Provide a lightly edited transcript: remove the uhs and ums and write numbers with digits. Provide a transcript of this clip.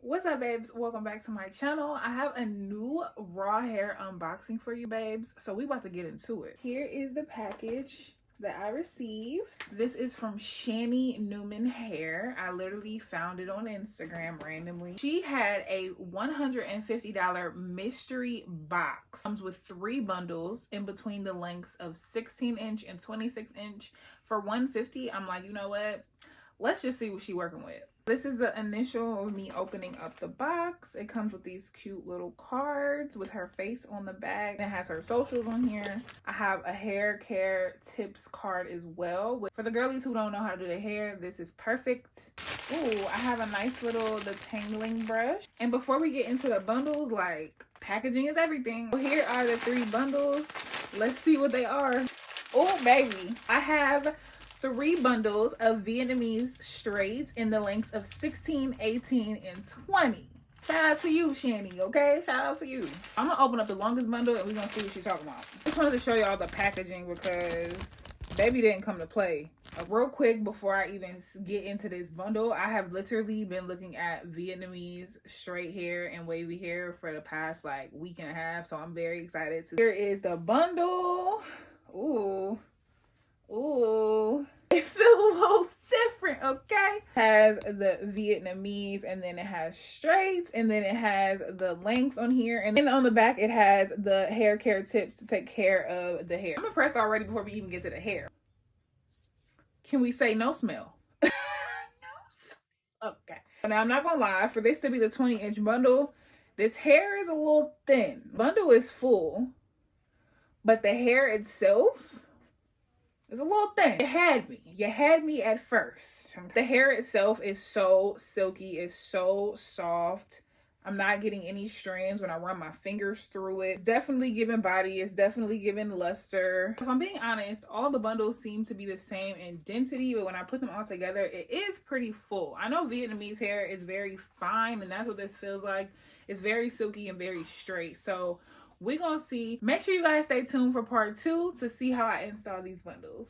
What's up, babes? Welcome back to my channel. I have a new raw hair unboxing for you, babes. So we about to get into it. Here is the package that I received. This is from Shani Newman Hair. I literally found it on Instagram randomly. She had a $150 mystery box. Comes with 3 bundles in between the lengths of 16-inch and 26-inch. For $150, I'm like, you know what? Let's just see what she's working with. This is the initial of me opening up the box. It comes with these cute little cards with her face on the back. It has her socials on here. I have a hair care tips card as well. For the girlies who don't know how to do their hair, this is perfect. Ooh, I have a nice little detangling brush. And before we get into the bundles, like, packaging is everything. So here are the 3 bundles. Let's see what they are. Oh, baby. I have 3 bundles of Vietnamese straights in the lengths of 16, 18, and 20. Shout out to you, Shani, okay? Shout out to you. I'm gonna open up the longest bundle and we're gonna see what she's talking about. Just wanted to show y'all the packaging because baby didn't come to play. Real quick, before I even get into this bundle, I have literally been looking at Vietnamese straight hair and wavy hair for the past like week and a half, so I'm very excited. Here is the bundle. Ooh. Ooh, it feels a little different, okay? It has the Vietnamese, and then it has straights, and then it has the length on here, and then on the back it has the hair care tips to take care of the hair. I'm impressed already before we even get to the hair. Can we say no smell? No smell. Okay. Now I'm not gonna lie, for this to be the 20-inch bundle, this hair is a little thin. Bundle is full, but the hair itself, it's a little thin. You had me at first. The hair itself is so silky, it's so soft. I'm not getting any strands when I run my fingers through it. It's definitely giving body, it's definitely giving luster. If I'm being honest, all the bundles seem to be the same in density, but when I put them all together, it is pretty full. I know Vietnamese hair is very fine, and that's what this feels like. It's very silky and very straight. So we're gonna see. Make sure you guys stay tuned for part 2 to see how I install these bundles.